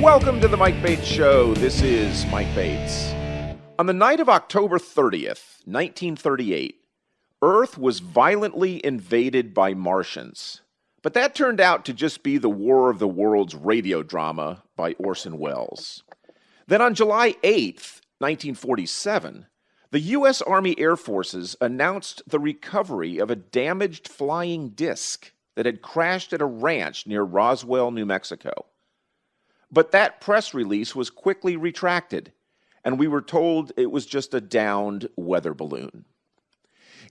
Welcome to the Mike Bates Show. This is Mike Bates. On the night of October 30th, 1938, Earth was violently invaded by Martians. But that turned out to just be the War of the Worlds radio drama by Orson Welles. Then on July 8th, 1947, the U.S. Army Air Forces announced the recovery of a damaged flying disc that had crashed at a ranch near Roswell, New Mexico. But that press release was quickly retracted, and we were told it was just a downed weather balloon.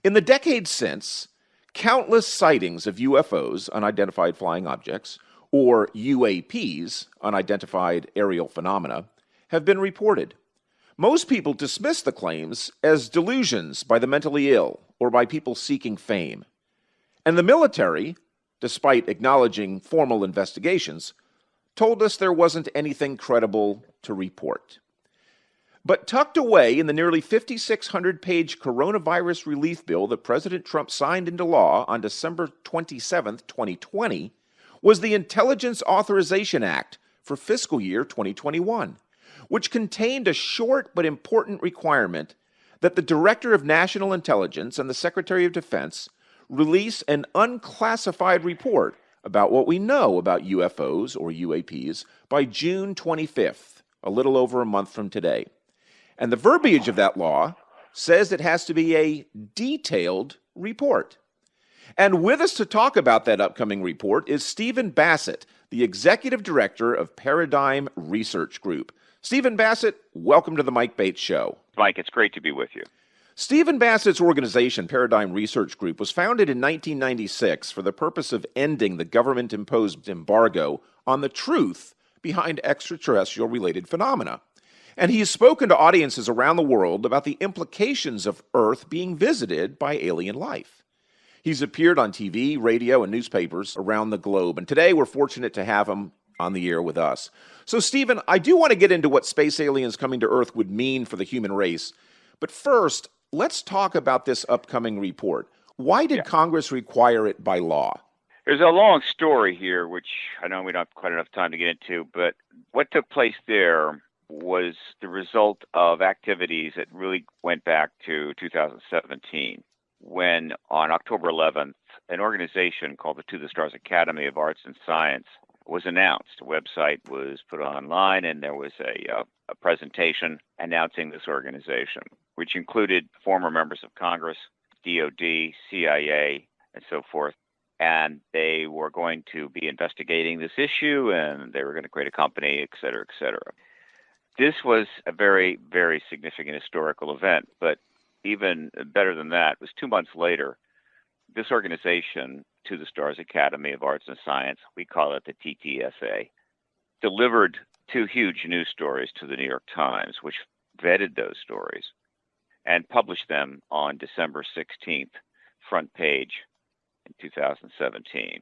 In the decades since, countless sightings of UFOs, unidentified flying objects, or UAPs, unidentified aerial phenomena, have been reported. Most people dismiss the claims as delusions by the mentally ill or by people seeking fame. And the military, despite acknowledging formal investigations, told us there wasn't anything credible to report. But tucked away in the nearly 5,600-page coronavirus relief bill that President Trump signed into law on December 27, 2020, was the Intelligence Authorization Act for fiscal year 2021, which contained a short but important requirement that the Director of National Intelligence and the Secretary of Defense release an unclassified report about what we know about UFOs or UAPs by June 25th, a little over a month from today. And the verbiage of that law says it has to be a detailed report. And with us to talk about that upcoming report is Stephen Bassett, the Executive Director of Paradigm Research Group. Stephen Bassett, welcome to the Mike Bates Show. Mike, it's great to be with you. Stephen Bassett's organization, Paradigm Research Group, was founded in 1996 for the purpose of ending the government-imposed embargo on the truth behind extraterrestrial-related phenomena. And he has spoken to audiences around the world about the implications of Earth being visited by alien life. He's appeared on TV, radio, and newspapers around the globe, and today we're fortunate to have him on the air with us. So, Stephen, I do want to get into what space aliens coming to Earth would mean for the human race. But first, let's talk about this upcoming report. Why did Congress require it by law? There's a long story here, which I know we don't have quite enough time to get into, but what took place there was the result of activities that really went back to 2017, when on October 11th, an organization called the To the Stars Academy of Arts and Science was announced. A website was put online, and there was a presentation announcing this organization, which included former members of Congress, DOD, CIA, and so forth. And they were going to be investigating this issue, and they were going to create a company, et cetera, et cetera. This was a very, very significant historical event, but even better than that was 2 months later, this organization, To the Stars Academy of Arts and Science, we call it the TTSA, delivered two huge news stories to the New York Times, which vetted those stories and published them on December 16th, front page in 2017.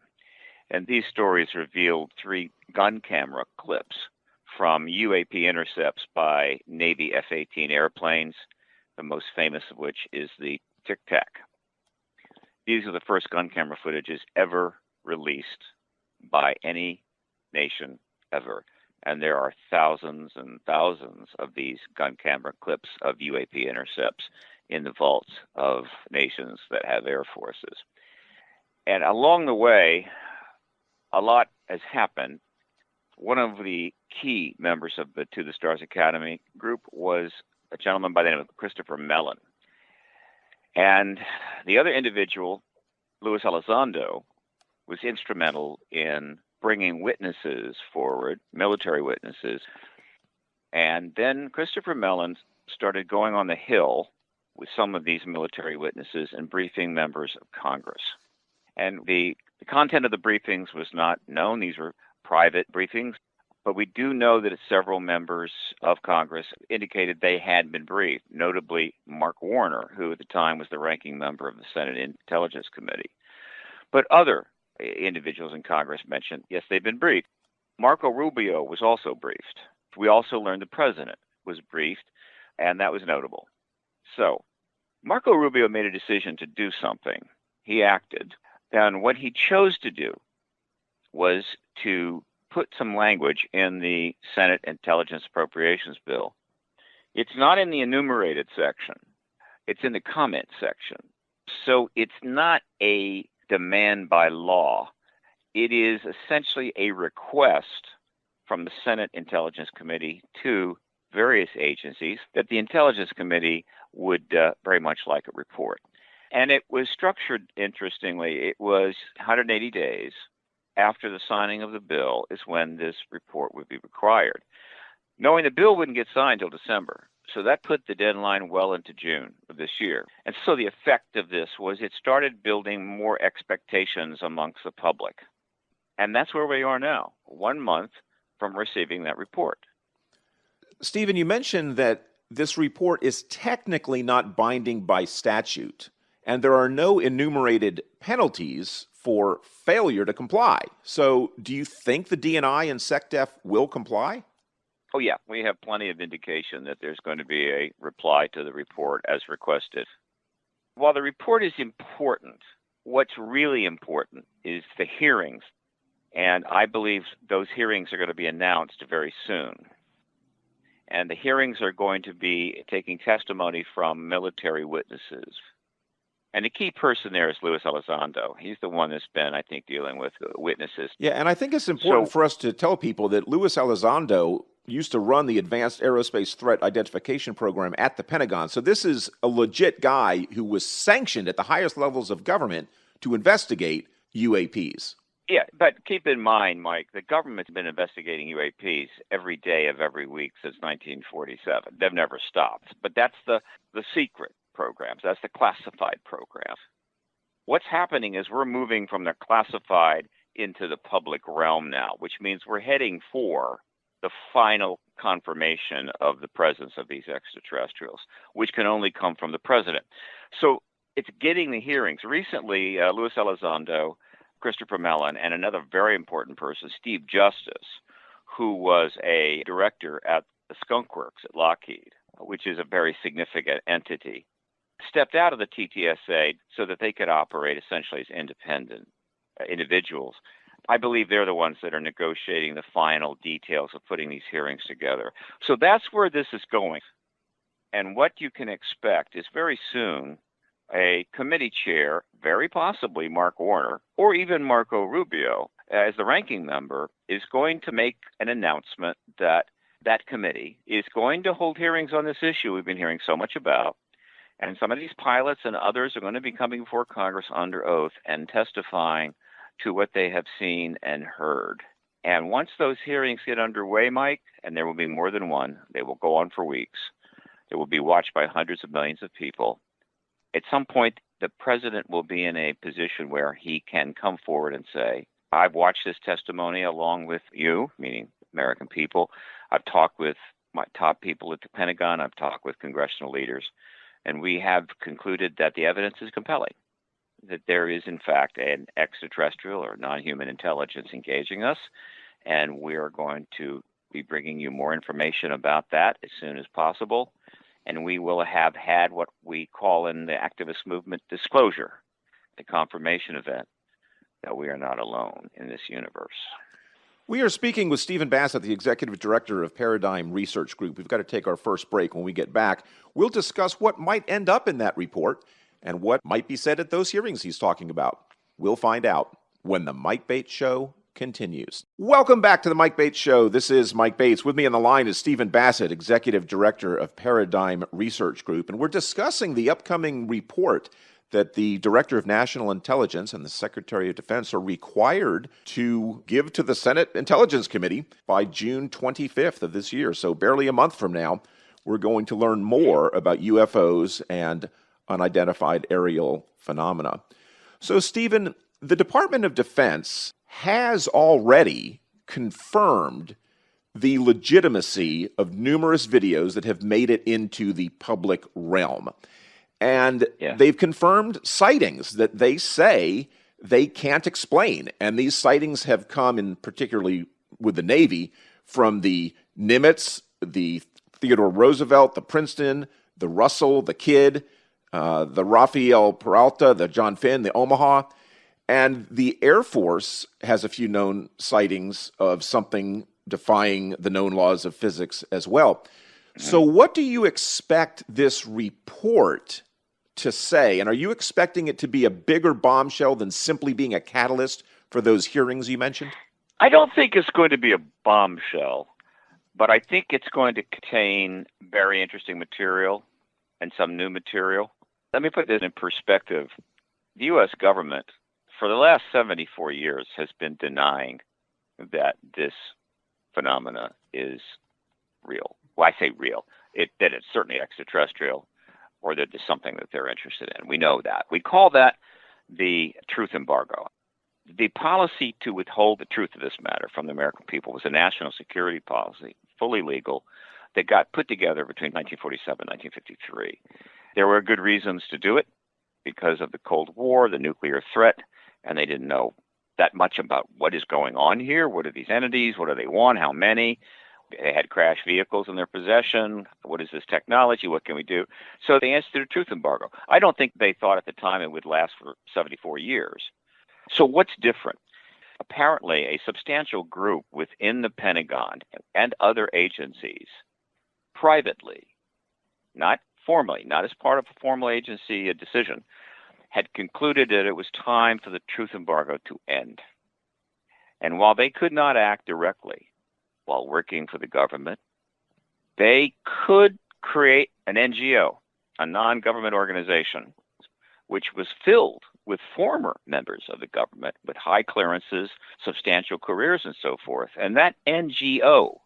And these stories revealed 3 gun camera clips from UAP intercepts by Navy F-18 airplanes, the most famous of which is the Tic Tac. These are the first gun camera footages ever released by any nation ever. And there are thousands and thousands of these gun camera clips of UAP intercepts in the vaults of nations that have air forces. And along the way, a lot has happened. One of the key members of the To the Stars Academy group was a gentleman by the name of Christopher Mellon. And the other individual, Luis Elizondo, was instrumental in bringing witnesses forward, military witnesses. And then Christopher Mellon started going on the Hill with some of these military witnesses and briefing members of Congress. And the content of the briefings was not known. These were private briefings. But we do know that several members of Congress indicated they had been briefed, notably Mark Warner, who at the time was the ranking member of the Senate Intelligence Committee. But other individuals in Congress mentioned, yes, they've been briefed. Marco Rubio was also briefed. We also learned the president was briefed, and that was notable. So Marco Rubio made a decision to do something. He acted. And what he chose to do was to put some language in the Senate Intelligence Appropriations Bill. It's not in the enumerated section. It's in the comment section. So it's not a demand by law. It is essentially a request from the Senate Intelligence Committee to various agencies that the Intelligence Committee would very much like a report. And it was structured, interestingly, it was 180 days after the signing of the bill is when this report would be required, knowing the bill wouldn't get signed until December. So that put the deadline well into June of this year. And so the effect of this was it started building more expectations amongst the public. And that's where we are now, 1 month from receiving that report. Stephen, you mentioned that this report is technically not binding by statute, and there are no enumerated penalties for failure to comply. So do you think the DNI and SecDef will comply? Oh, yeah, we have plenty of indication that there's going to be a reply to the report as requested. While the report is important, what's really important is the hearings. And I believe those hearings are going to be announced very soon. And the hearings are going to be taking testimony from military witnesses. And the key person there is Luis Elizondo. He's the one that's been, I think, dealing with witnesses. Yeah, and I think it's important for us to tell people that Luis Elizondo used to run the Advanced Aerospace Threat Identification Program at the Pentagon. So this is a legit guy who was sanctioned at the highest levels of government to investigate UAPs. Yeah, but keep in mind, Mike, the government's been investigating UAPs every day of every week since 1947. They've never stopped. But that's the secret programs. That's the classified programs. What's happening is we're moving from the classified into the public realm now, which means we're heading for the final confirmation of the presence of these extraterrestrials, which can only come from the president. So it's getting the hearings. Recently, Luis Elizondo, Christopher Mellon, and another very important person, Steve Justice, who was a director at the Skunk Works at Lockheed, which is a very significant entity, stepped out of the TTSA so that they could operate essentially as independent individuals. I believe they're the ones that are negotiating the final details of putting these hearings together. So that's where this is going. And what you can expect is very soon a committee chair, very possibly Mark Warner, or even Marco Rubio, as the ranking member, is going to make an announcement that that committee is going to hold hearings on this issue we've been hearing so much about. And some of these pilots and others are going to be coming before Congress under oath and testifying to what they have seen and heard. And once those hearings get underway, Mike, and there will be more than one, they will go on for weeks. They will be watched by hundreds of millions of people. At some point, the president will be in a position where he can come forward and say, I've watched this testimony along with you, meaning American people. I've talked with my top people at the Pentagon. I've talked with congressional leaders. And we have concluded that the evidence is compelling, that there is, in fact, an extraterrestrial or non-human intelligence engaging us. And we are going to be bringing you more information about that as soon as possible. And we will have had what we call in the activist movement disclosure, the confirmation event that we are not alone in this universe. We are speaking with Stephen Bassett, the Executive Director of Paradigm Research Group. We've got to take our first break. When we get back, we'll discuss what might end up in that report and what might be said at those hearings he's talking about. We'll find out when the Mike Bates Show continues. Welcome back to the Mike Bates Show. This is Mike Bates. With me on the line is Stephen Bassett, Executive Director of Paradigm Research Group, and we're discussing the upcoming report that the Director of National Intelligence and the Secretary of Defense are required to give to the Senate Intelligence Committee by June 25th of this year. So barely a month from now, we're going to learn more about UFOs and unidentified aerial phenomena. So, Stephen, the Department of Defense has already confirmed the legitimacy of numerous videos that have made it into the public realm. And they've confirmed sightings that they say they can't explain. And these sightings have come, in particularly with the Navy, from the Nimitz, the Theodore Roosevelt, the Princeton, the Russell, the Kidd, the Rafael Peralta, the John Finn, the Omaha. And the Air Force has a few known sightings of something defying the known laws of physics as well. So what do you expect this report to say? And are you expecting it to be a bigger bombshell than simply being a catalyst for those hearings you mentioned? I don't think it's going to be a bombshell, but I think it's going to contain very interesting material and some new material. Let me put this in perspective. The U.S. government, for the last 74 years, has been denying that this phenomena is real. Well, I say real, that it's certainly extraterrestrial, or that it's something that they're interested in. We know that. We call that the truth embargo. The policy to withhold the truth of this matter from the American people was a national security policy, fully legal, that got put together between 1947 and 1953. There were good reasons to do it because of the Cold War, the nuclear threat, and they didn't know that much about what is going on here. What are these entities? What do they want? How many? They had crashed vehicles in their possession. What is this technology? What can we do? So they instituted a truth embargo. I don't think they thought at the time it would last for 74 years. So what's different? Apparently, a substantial group within the Pentagon and other agencies, privately, not formally, not as part of a formal agency decision, had concluded that it was time for the truth embargo to end. And while they could not act directly while working for the government, they could create an NGO, a non-government organization, which was filled with former members of the government with high clearances, substantial careers, and so forth. And that NGO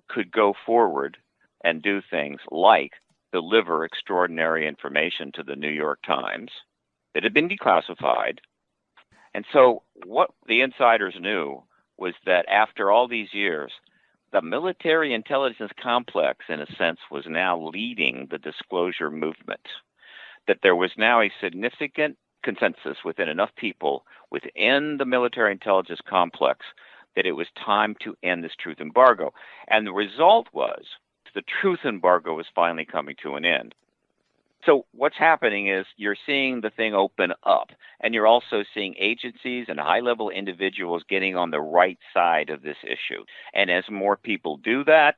could go forward and do things like deliver extraordinary information to the New York Times that had been declassified. And so what the insiders knew was that after all these years, the military intelligence complex, in a sense, was now leading the disclosure movement, that there was now a significant consensus within enough people within the military intelligence complex that it was time to end this truth embargo. And the result was the truth embargo was finally coming to an end. So what's happening is you're seeing the thing open up, and you're also seeing agencies and high-level individuals getting on the right side of this issue. And as more people do that,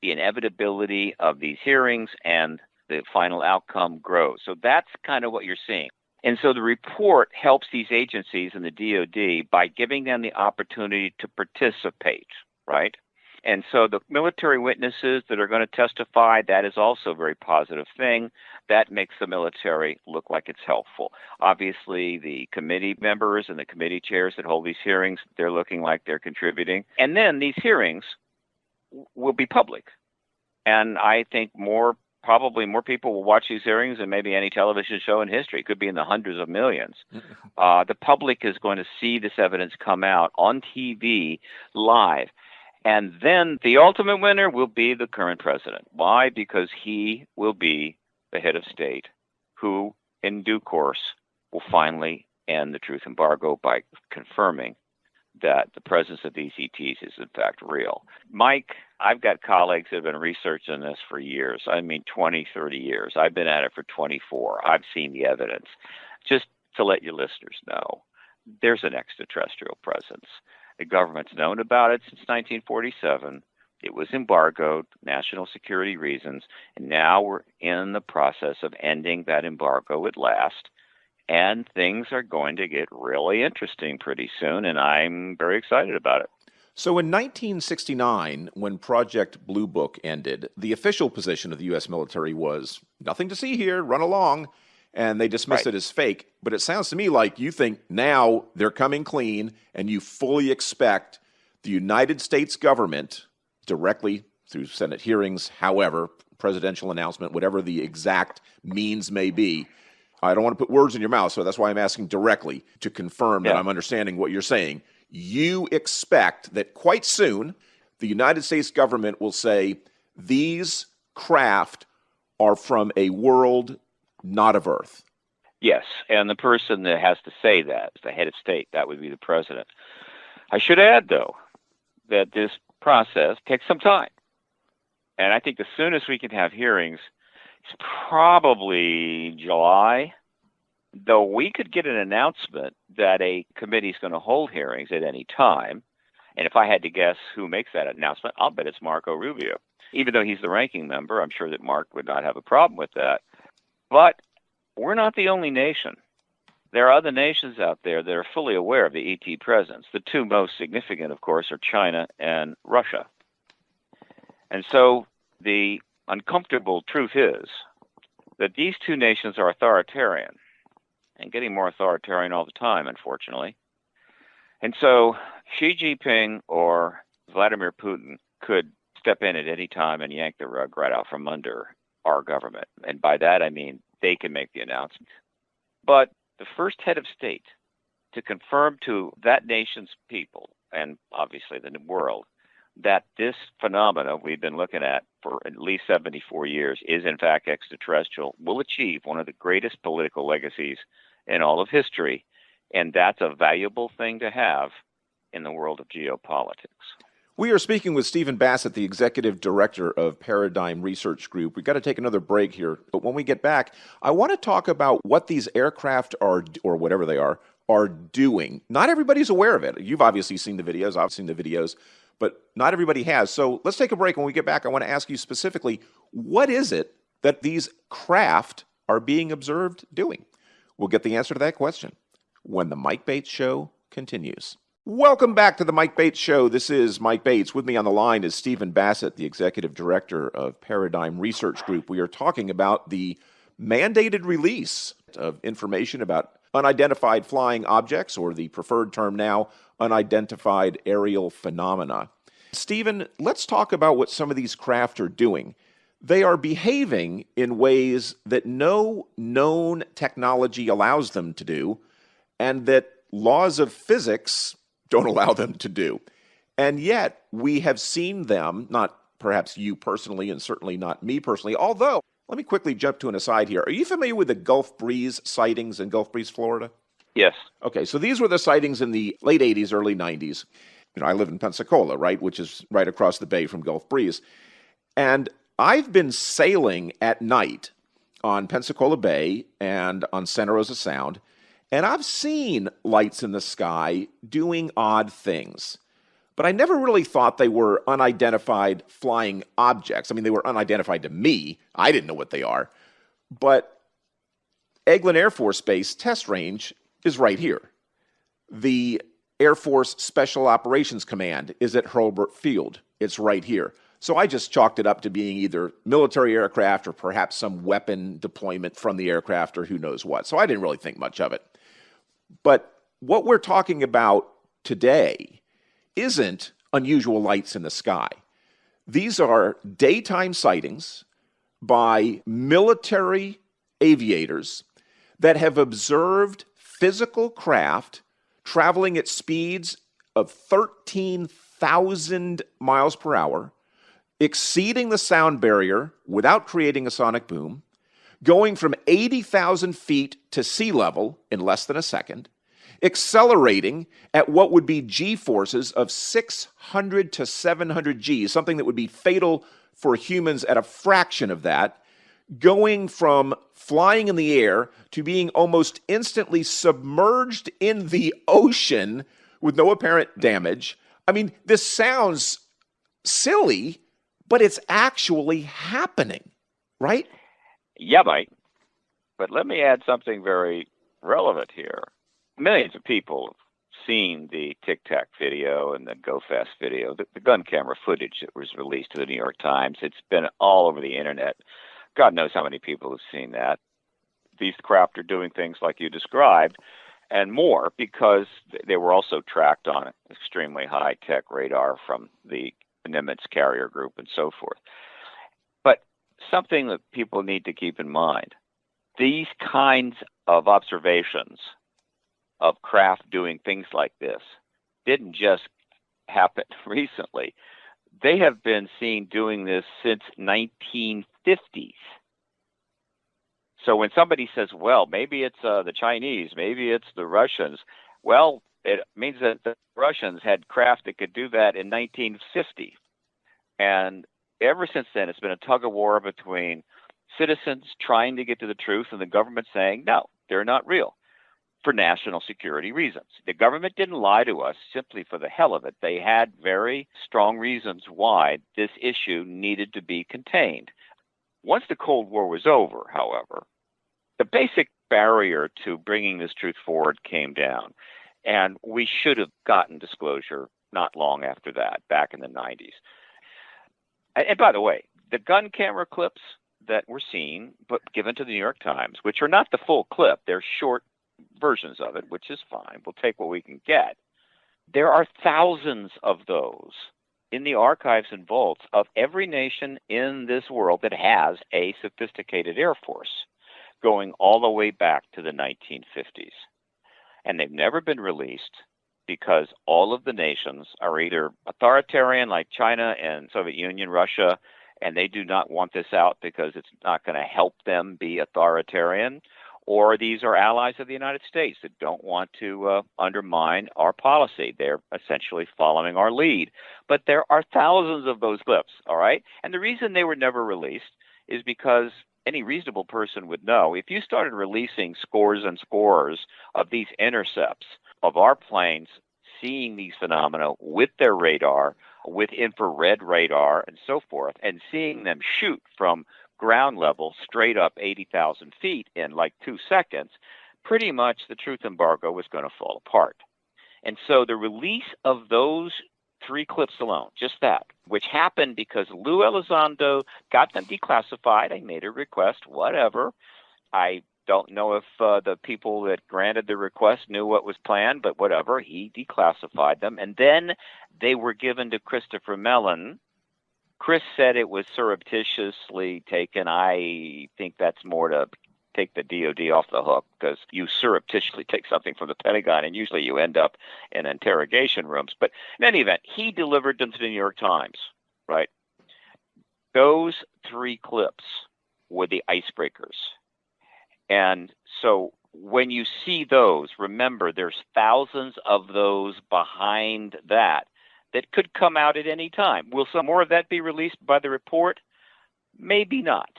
the inevitability of these hearings and the final outcome grows. So that's kind of what you're seeing. And so the report helps these agencies and the DOD by giving them the opportunity to participate, right? And so the military witnesses that are going to testify, that is also a very positive thing. That makes the military look like it's helpful. Obviously, the committee members and the committee chairs that hold these hearings, they're looking like they're contributing. And then these hearings will be public. And I think probably more people will watch these hearings than maybe any television show in history. It could be in the hundreds of millions. The public is going to see this evidence come out on TV live. And then the ultimate winner will be the current president. Why? Because he will be the head of state who, in due course, will finally end the truth embargo by confirming that the presence of these ETs is in fact real. Mike, I've got colleagues that have been researching this for years. 20, 30 years. I've been at it for 24. I've seen the evidence. Just to let your listeners know, there's an extraterrestrial presence. The government's known about it since 1947. It was embargoed, national security reasons, and now we're in the process of ending that embargo at last. And things are going to get really interesting pretty soon, and I'm very excited about it. So in 1969, when Project Blue Book ended, the official position of the U.S. military was, nothing to see here, run along, and they dismissed it as fake. But it sounds to me like you think now they're coming clean, and you fully expect the United States government, directly through Senate hearings, however, presidential announcement, whatever the exact means may be. I don't want to put words in your mouth, so that's why I'm asking directly to confirm that I'm understanding what you're saying. You expect that quite soon the United States government will say these craft are from a world not of Earth. Yes, and the person that has to say that is the head of state. That would be the president. I should add, though, that this process takes some time. And I think the soonest we can have hearings is probably July though we could get an announcement that a committee is going to hold hearings at any time. And if I had to guess who makes that announcement, I'll bet it's Marco Rubio. Even though he's the ranking member, I'm sure that Mark would not have a problem with that. But we're not the only nation. There are other nations out there that are fully aware of the ET presence. The two most significant, of course, are China and Russia. And so the uncomfortable truth is that these two nations are authoritarian and getting more authoritarian all the time, unfortunately. And so Xi Jinping or Vladimir Putin could step in at any time and yank the rug right out from under our government. And by that, I mean they can make the announcement. But the first head of state to confirm to that nation's people, and obviously the world, that this phenomena we've been looking at for at least 74 years is in fact extraterrestrial, will achieve one of the greatest political legacies in all of history. And that's a valuable thing to have in the world of geopolitics. We are speaking with Stephen Bassett, the executive director of Paradigm Research Group. We've got to take another break here, but when we get back, I want to talk about what these aircraft are, or whatever they are doing. Not everybody's aware of it. You've obviously seen the videos, I've seen the videos, but not everybody has. So let's take a break. When we get back, I want to ask you specifically, what is it that these craft are being observed doing? We'll get the answer to that question when the Mike Bates Show continues. Welcome back to the Mike Bates Show. This is Mike Bates. With me on the line is Stephen Bassett, the executive director of Paradigm Research Group. We are talking about the mandated release of information about unidentified flying objects, or the preferred term now, unidentified aerial phenomena. Stephen, let's talk about what some of these craft are doing. They are behaving in ways that no known technology allows them to do, and that laws of physics don't allow them to do. And yet, we have seen them, not perhaps you personally, and certainly not me personally, although, let me quickly jump to an aside here. Are you familiar with the Gulf Breeze sightings in Gulf Breeze, Florida? Yes. Okay, so these were the sightings in the late 80s, early 90s. You know, I live in Pensacola, right, which is right across the bay from Gulf Breeze. And I've been sailing at night on Pensacola Bay and on Santa Rosa Sound, and I've seen lights in the sky doing odd things. But I never really thought they were unidentified flying objects. I mean, they were unidentified to me. I didn't know what they are. But Eglin Air Force Base test range is right here. The Air Force Special Operations Command is at Hurlburt Field. It's right here. So I just chalked it up to being either military aircraft or perhaps some weapon deployment from the aircraft or who knows what. So I didn't really think much of it. But what we're talking about today isn't unusual lights in the sky. These are daytime sightings by military aviators that have observed physical craft traveling at speeds of 13,000 miles per hour, exceeding the sound barrier without creating a sonic boom, going from 80,000 feet to sea level in less than a second, accelerating at what would be G-forces of 600 to 700 Gs, something that would be fatal for humans at a fraction of that, going from flying in the air to being almost instantly submerged in the ocean with no apparent damage. I mean, this sounds silly, but it's actually happening, right? Yeah, Mike. But let me add something very relevant here. Millions of people have seen the Tic Tac video and the Go Fast video, the gun camera footage that was released to the New York Times. It's been all over the internet. God knows how many people have seen that. These craft are doing things like you described and more because they were also tracked on extremely high-tech radar from the Nimitz carrier group and so forth. But something that people need to keep in mind, these kinds of observations of craft doing things like this didn't just happen recently. They have been seen doing this since 1950s. So when somebody says, well, maybe it's the Chinese, maybe it's the Russians, well, it means that the Russians had craft that could do that in 1950. And ever since then, it's been a tug of war between citizens trying to get to the truth and the government saying, no, They're not real for national security reasons. The government didn't lie to us simply for the hell of it. They had very strong reasons why this issue needed to be contained. Once the Cold War was over, however, the basic barrier to bringing this truth forward came down, and we should have gotten disclosure not long after that, back in the 90s. And by the way, the gun camera clips that were seen but given to the New York Times, which are not the full clip, they're short versions of it, which is fine. We'll take what we can get. There are thousands of those in the archives and vaults of every nation in this world that has a sophisticated Air Force, going all the way back to the 1950s. And they've never been released because all of the nations are either authoritarian like China and Soviet Union, Russia, and they do not want this out because it's not going to help them be authoritarian, or these are allies of the United States that don't want to undermine our policy. They're essentially following our lead. But there are thousands of those clips, all right? And the reason they were never released is because any reasonable person would know if you started releasing scores and scores of these intercepts of our planes seeing these phenomena with their radar, with infrared radar and so forth, and seeing them shoot from ground level straight up 80,000 feet in like 2 seconds, pretty much the truth embargo was going to fall apart. And so the release of those 3 clips alone, just that, which happened because Lou Elizondo got them declassified. I made a request, whatever. I don't know if the people that granted the request knew what was planned, but whatever, he declassified them. And then they were given to Christopher Mellon. Chris said it was surreptitiously taken. I think that's more to take the DOD off the hook, because you surreptitiously take something from the Pentagon and usually you end up in interrogation rooms. But in any event, he delivered them to the New York Times, right? Those 3 clips were the icebreakers. And so when you see those, remember there's thousands of those behind that could come out at any time. Will some more of that be released by the report? Maybe not.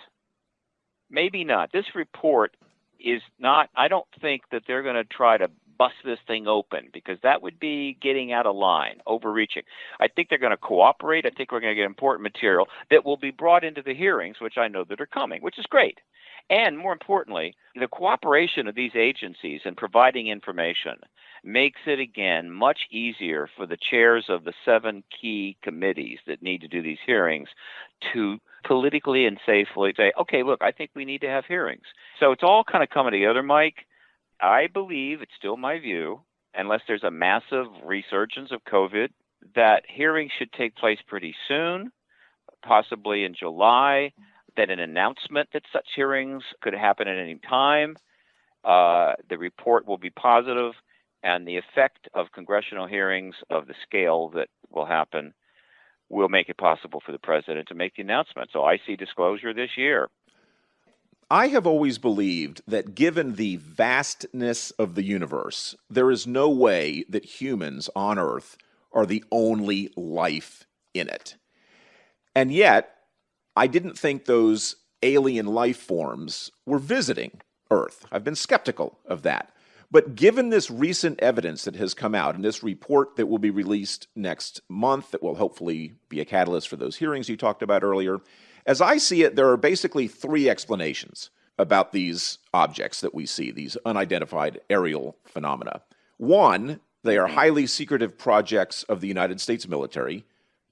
Maybe not. This report is not, I don't think that they're going to try to bust this thing open, because that would be getting out of line, overreaching. I think they're going to cooperate. I think we're going to get important material that will be brought into the hearings, which I know that are coming, which is great. And more importantly, the cooperation of these agencies in providing information makes it, again, much easier for the chairs of the 7 key committees that need to do these hearings to politically and safely say, okay, look, I think we need to have hearings. So it's all kind of coming together, Mike. I believe, it's still my view, unless there's a massive resurgence of COVID, that hearings should take place pretty soon, possibly in July, that an announcement that such hearings could happen at any time. The report will be positive, and the effect of congressional hearings of the scale that will happen will make it possible for the president to make the announcement. So I see disclosure this year. I have always believed that given the vastness of the universe, there is no way that humans on Earth are the only life in it. And yet, I didn't think those alien life forms were visiting Earth. I've been skeptical of that. But given this recent evidence that has come out, and this report that will be released next month that will hopefully be a catalyst for those hearings you talked about earlier, as I see it, there are basically 3 explanations about these objects that we see, these unidentified aerial phenomena. 1, they are highly secretive projects of the United States military.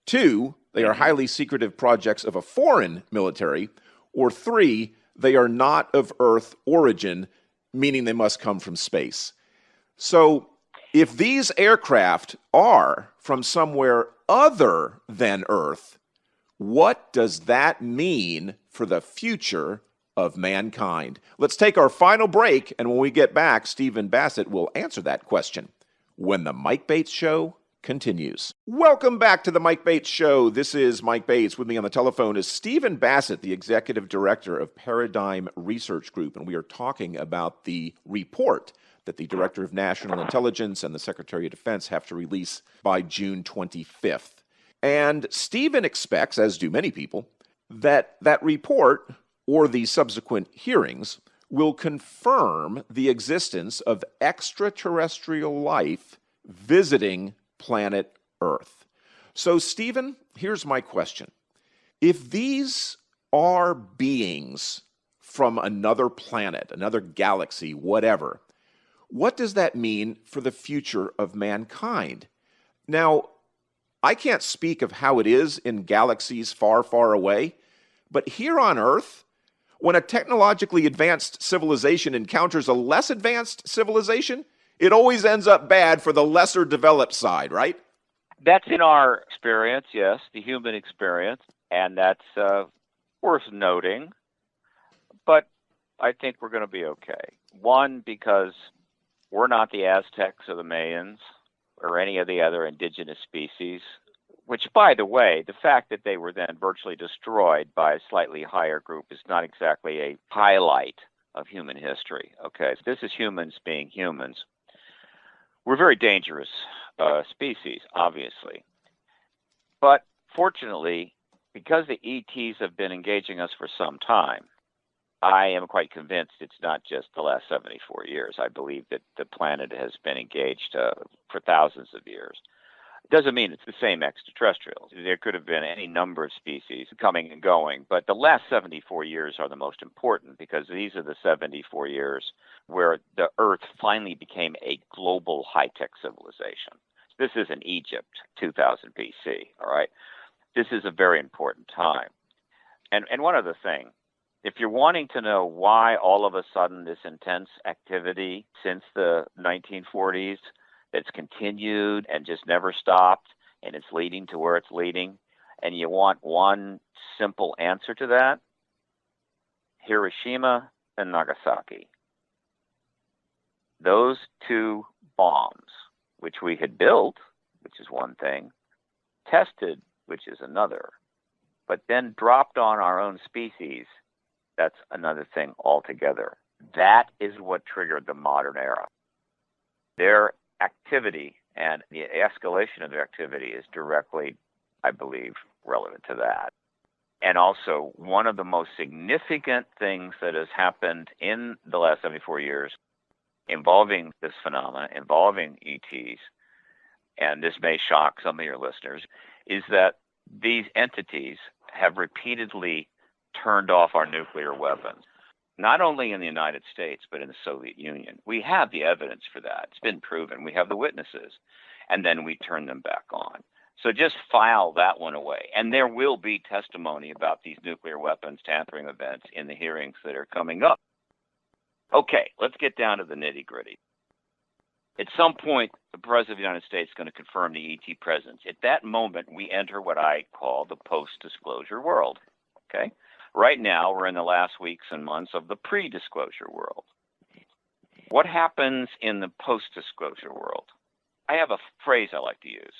2, they are highly secretive projects of a foreign military. Or 3, they are not of Earth origin, meaning they must come from space. So if these aircraft are from somewhere other than Earth, what does that mean for the future of mankind? Let's take our final break, and when we get back, Stephen Bassett will answer that question when the Mike Bates Show continues. Welcome back to the Mike Bates Show. This is Mike Bates. With me on the telephone is Stephen Bassett, the Executive Director of Paradigm Research Group, and we are talking about the report that the Director of National Intelligence and the Secretary of Defense have to release by June 25th. And Stephen expects, as do many people, that that report or the subsequent hearings will confirm the existence of extraterrestrial life visiting planet Earth. So, Stephen, here's my question. If these are beings from another planet, another galaxy, whatever, what does that mean for the future of mankind? Now, I can't speak of how it is in galaxies far, far away, but here on Earth, when a technologically advanced civilization encounters a less advanced civilization, it always ends up bad for the lesser developed side, right? That's in our experience, yes, the human experience, and that's worth noting. But I think we're going to be okay. One, because we're not the Aztecs or the Mayans or any of the other indigenous species, which, by the way, the fact that they were then virtually destroyed by a slightly higher group is not exactly a highlight of human history. Okay, so this is humans being humans. We're very dangerous species, obviously. But fortunately, because the ETs have been engaging us for some time, I am quite convinced it's not just the last 74 years. I believe that the planet has been engaged for thousands of years. It doesn't mean it's the same extraterrestrials. There could have been any number of species coming and going, but the last 74 years are the most important because these are the 74 years where the Earth finally became a global high-tech civilization. This isn't Egypt, 2000 BC, all right? This is a very important time. And one other thing, if you're wanting to know why all of a sudden this intense activity since the 1940s that's continued and just never stopped and it's leading to where it's leading, and you want one simple answer to that, Hiroshima and Nagasaki. Those two bombs, which we had built, which is one thing, tested, which is another, but then dropped on our own species, that's another thing altogether. That is what triggered the modern era. Their activity and the escalation of their activity is directly, I believe, relevant to that. And also, one of the most significant things that has happened in the last 74 years involving this phenomena, involving ETs, and this may shock some of your listeners, is that these entities have repeatedly turned off our nuclear weapons, not only in the United States, but in the Soviet Union. We have the evidence for that. It's been proven. We have the witnesses. And then we turn them back on. So just file that one away. And there will be testimony about these nuclear weapons tampering events in the hearings that are coming up. Okay, let's get down to the nitty-gritty. At some point, the President of the United States is going to confirm the ET presence. At that moment, we enter what I call the post-disclosure world. Okay? Right now, we're in the last weeks and months of the pre-disclosure world. What happens in the post-disclosure world? I have a phrase I like to use.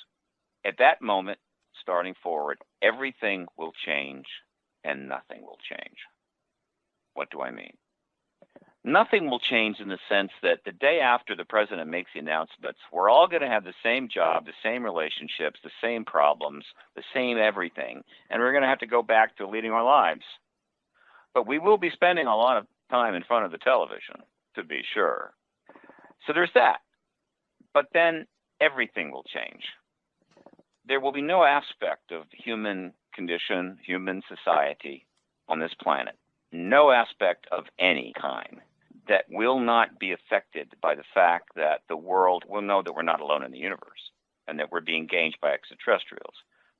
At that moment, starting forward, everything will change and nothing will change. What do I mean? Nothing will change in the sense that the day after the president makes the announcements, we're all going to have the same job, the same relationships, the same problems, the same everything, and we're going to have to go back to leading our lives. But we will be spending a lot of time in front of the television, to be sure. So there's that. But then everything will change. There will be no aspect of human condition, human society on this planet, no aspect of any kind that will not be affected by the fact that the world will know that we're not alone in the universe and that we're being gauged by extraterrestrials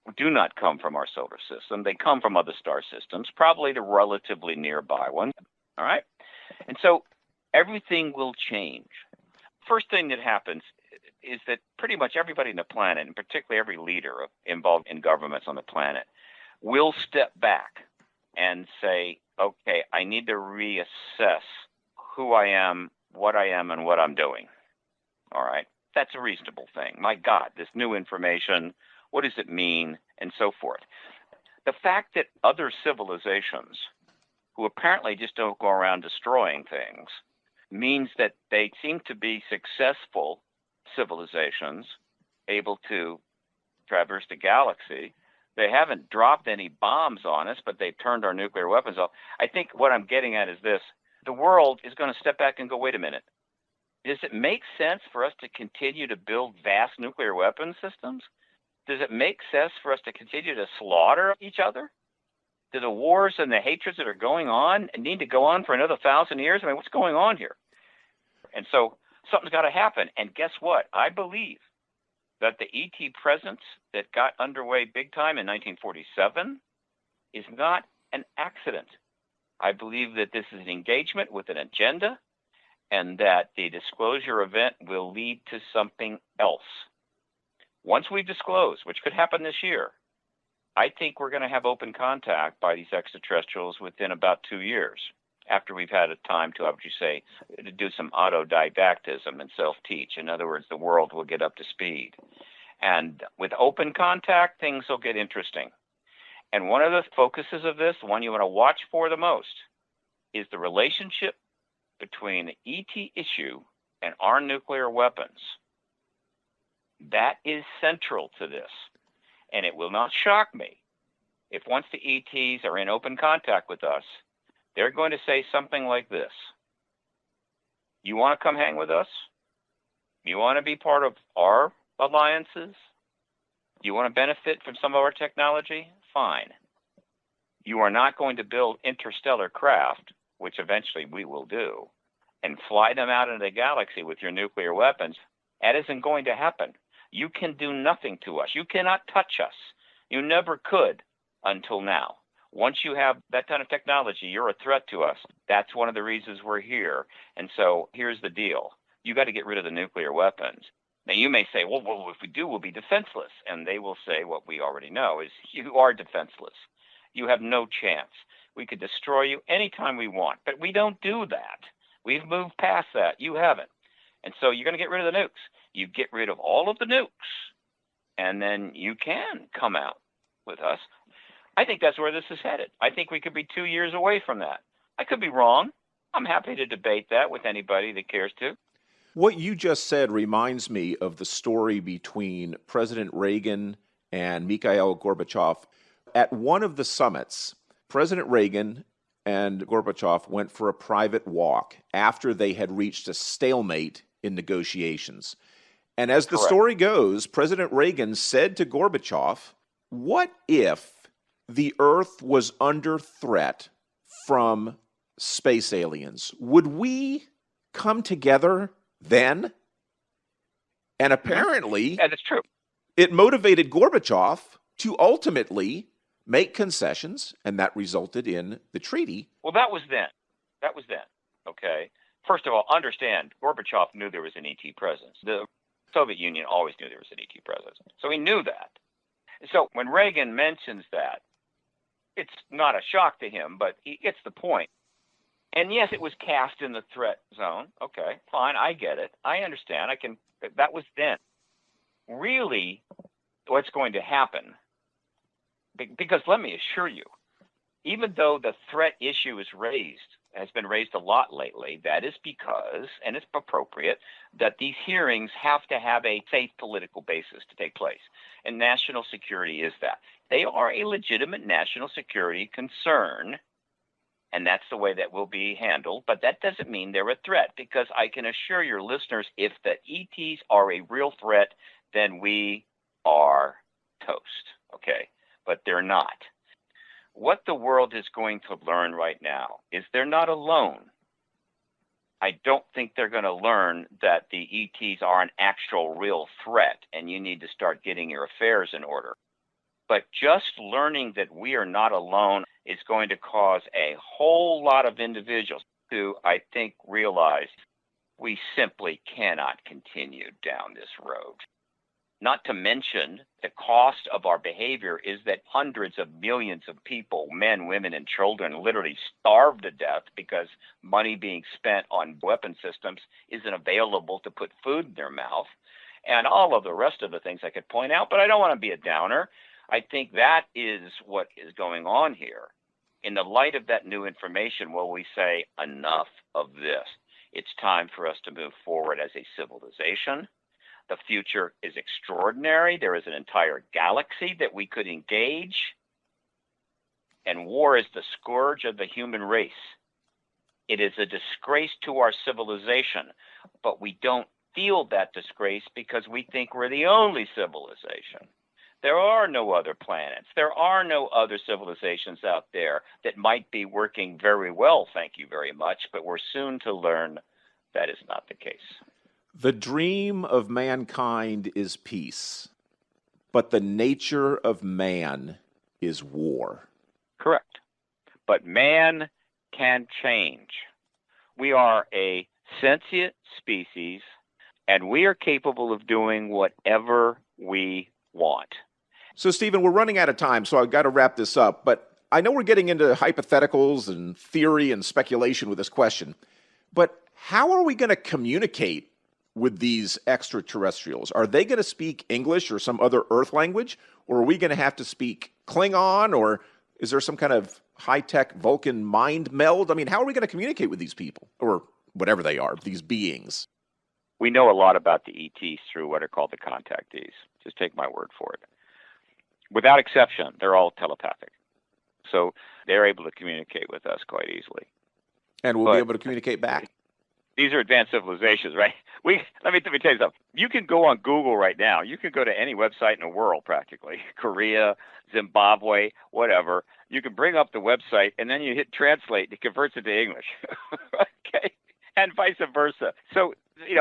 who do not come from our solar system. They come from other star systems, probably the relatively nearby one. All right? And so everything will change. First thing that happens is that pretty much everybody on the planet, and particularly every leader involved in governments on the planet, will step back and say, okay, I need to reassess who I am, and what I'm doing. All right? That's a reasonable thing. My God, this new information, what does it mean, and so forth. The fact that other civilizations, who apparently just don't go around destroying things, means that they seem to be successful civilizations, able to traverse the galaxy. They haven't dropped any bombs on us, but they've turned our nuclear weapons off. I think what I'm getting at is this. the world is going to step back and go, wait a minute. Does it make sense for us to continue to build vast nuclear weapons systems? Does it make sense for us to continue to slaughter each other? Do the wars and the hatreds that are going on need to go on for another 1,000 years? I mean, what's going on here? And so something's got to happen. And guess what? I believe that the ET presence that got underway big time in 1947 is not an accident. I believe that this is an engagement with an agenda, and that the disclosure event will lead to something else. Once we disclose, which could happen this year, I think we're going to have open contact by these extraterrestrials within about 2 years, after we've had a time to, how would you say, to do some autodidactism and self-teach. In other words, the world will get up to speed. And with open contact, things will get interesting. And one of the focuses of this, the one you want to watch for the most, is the relationship between the ET issue and our nuclear weapons. That is central to this. And it will not shock me if once the ETs are in open contact with us, they're going to say something like this. You want to come hang with us? You want to be part of our alliances? You want to benefit from some of our technology? Fine. You are not going to build interstellar craft, which eventually we will do, and fly them out into the galaxy with your nuclear weapons. That isn't going to happen. You can do nothing to us. You cannot touch us. You never could until now. Once you have that kind of technology, you're a threat to us. That's one of the reasons we're here. And so here's the deal. You got to get rid of the nuclear weapons. Now, you may say, well, if we do, we'll be defenseless. And they will say what we already know is you are defenseless. You have no chance. We could destroy you anytime we want. But we don't do that. We've moved past that. You haven't. And so you're going to get rid of the nukes. You get rid of all of the nukes, and then you can come out with us. I think that's where this is headed. I think we could be 2 years away from that. I could be wrong. I'm happy to debate that with anybody that cares to. What you just said reminds me of the story between President Reagan and Mikhail Gorbachev. At one of the summits, President Reagan and Gorbachev went for a private walk after they had reached a stalemate in negotiations. And as the story goes, President Reagan said to Gorbachev, what if the Earth was under threat from space aliens? Would we come together then? And apparently, yeah, that's true. It motivated Gorbachev to ultimately make concessions, and that resulted in the treaty. Well, that was then. Okay. First of all, understand, Gorbachev knew there was an ET presence. The Soviet Union always knew there was an ET presence. So he knew that. So when Reagan mentions that, it's not a shock to him, but he gets the point. And yes, it was cast in the threat zone. Okay, fine, I get it. I understand. That was then. Really, what's going to happen, because let me assure you, even though the threat issue has been raised a lot lately, that is because, and it's appropriate, that these hearings have to have a safe political basis to take place. And national security is that. They are a legitimate national security concern, and that's the way that will be handled. But that doesn't mean they're a threat, because I can assure your listeners, if the ETs are a real threat, then we are toast, okay? But they're not. What the world is going to learn right now is they're not alone. I don't think they're going to learn that the ETs are an actual real threat and you need to start getting your affairs in order. But just learning that we are not alone is going to cause a whole lot of individuals to, I think, realize we simply cannot continue down this road. Not to mention the cost of our behavior is that hundreds of millions of people, men, women, and children, literally starve to death because money being spent on weapon systems isn't available to put food in their mouth, and all of the rest of the things I could point out, but I don't want to be a downer. I think that is what is going on here. In the light of that new information, will we say enough of this? It's time for us to move forward as a civilization. The future is extraordinary. There is an entire galaxy that we could engage. And war is the scourge of the human race. It is a disgrace to our civilization, but we don't feel that disgrace because we think we're the only civilization. There are no other planets. There are no other civilizations out there that might be working very well, thank you very much, but we're soon to learn that is not the case. The dream of mankind is peace, but the nature of man is war. Correct. But man can change. We are a sentient species, and we are capable of doing whatever we want. So, Stephen, we're running out of time, so I've got to wrap this up. But I know we're getting into hypotheticals and theory and speculation with this question. But how are we going to communicate with these extraterrestrials? Are they going to speak English or some other Earth language? Or are we going to have to speak Klingon? Or is there some kind of high-tech Vulcan mind meld? I mean, how are we going to communicate with these people? Or whatever they are, these beings? We know a lot about the ETs through what are called the contactees. Just take my word for it. Without exception, they're all telepathic. So they're able to communicate with us quite easily. And we'll be able to communicate back? These are advanced civilizations, right? Let me tell you something. You can go on Google right now. You can go to any website in the world practically, Korea, Zimbabwe, whatever. You can bring up the website, and then you hit translate, and it converts it to English. Okay? And vice versa. So,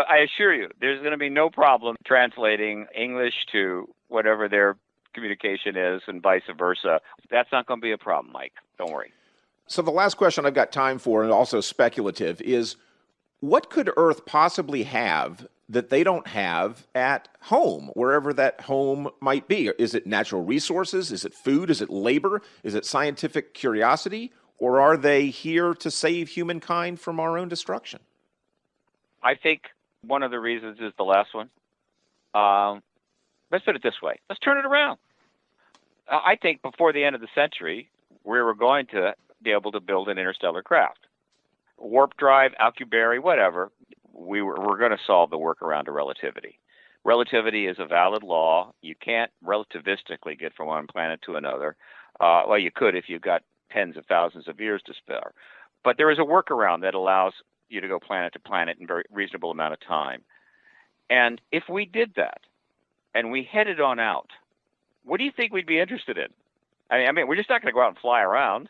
I assure you, there's going to be no problem translating English to whatever their communication is and vice versa. That's not going to be a problem, Mike. Don't worry. So the last question I've got time for, and also speculative, is what could Earth possibly have that they don't have at home, wherever that home might be? Is it natural resources? Is it food? Is it labor? Is it scientific curiosity? Or are they here to save humankind from our own destruction? I think one of the reasons is the last one. Let's put it this way. Let's turn it around. I think before the end of the century, we were going to be able to build an interstellar craft. Warp drive, Alcubierre, whatever, we're going to solve the workaround to relativity. Relativity is a valid law. You can't relativistically get from one planet to another. Well, you could if you've got tens of thousands of years to spare. But there is a workaround that allows you to go planet to planet in a very reasonable amount of time. And if we did that, and we headed on out, what do you think we'd be interested in? I mean, we're just not going to go out and fly around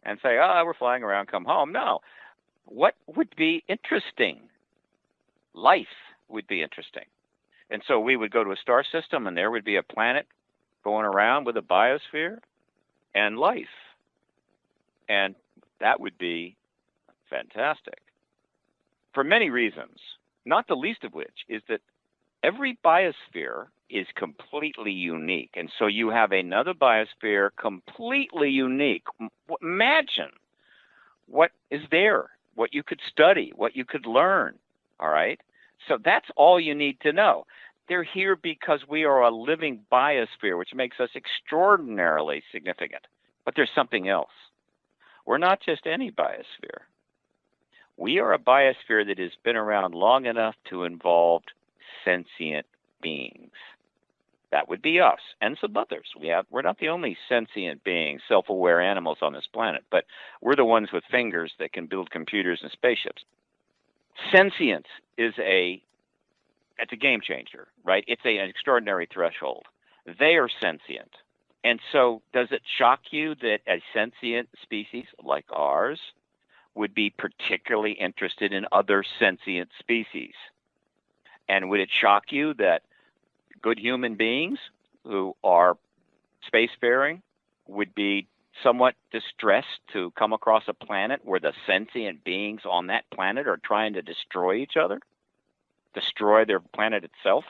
and say, we're flying around, come home. No. What would be interesting? Life would be interesting. And so we would go to a star system, and there would be a planet going around with a biosphere and life. And that would be fantastic. For many reasons, not the least of which is that every biosphere is completely unique. And so you have another biosphere completely unique. Imagine what is there, what you could study, what you could learn. All right? So that's all you need to know. They're here because we are a living biosphere, which makes us extraordinarily significant. But there's something else. We're not just any biosphere. We are a biosphere that has been around long enough to involve sentient beings. That would be us and some others. We're not the only sentient beings, self-aware animals on this planet, but we're the ones with fingers that can build computers and spaceships. Sentience is it's a game changer, right? It's an extraordinary threshold. They are sentient. And so does it shock you that a sentient species like ours would be particularly interested in other sentient species? And would it shock you that good human beings who are spacefaring would be somewhat distressed to come across a planet where the sentient beings on that planet are trying to destroy each other, destroy their planet itself?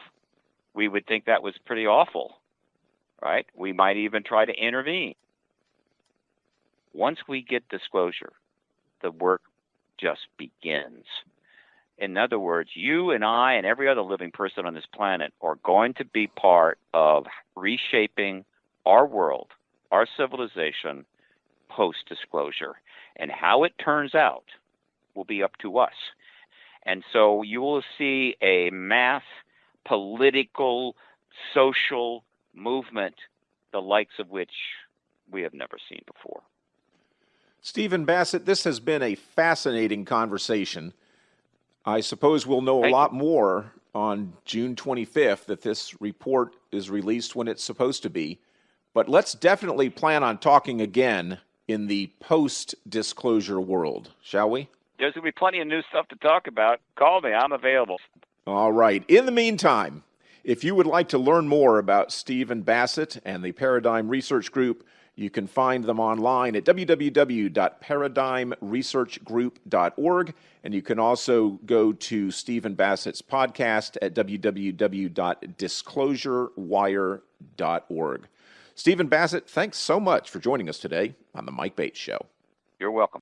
We would think that was pretty awful, right? We might even try to intervene. Once we get disclosure, the work just begins. In other words, you and I and every other living person on this planet are going to be part of reshaping our world, our civilization, post-disclosure. And how it turns out will be up to us. And so you will see a mass political, social movement, the likes of which we have never seen before. Stephen Bassett, this has been a fascinating conversation. I suppose we'll know a lot more on June 25th that this report is released when it's supposed to be. But let's definitely plan on talking again in the post-disclosure world, shall we? There's going to be plenty of new stuff to talk about. Call me. I'm available. All right. In the meantime, if you would like to learn more about Stephen Bassett and the Paradigm Research Group, you can find them online at www.paradigmresearchgroup.org, and you can also go to Stephen Bassett's podcast at www.disclosurewire.org. Stephen Bassett, thanks so much for joining us today on The Mike Bates Show. You're welcome.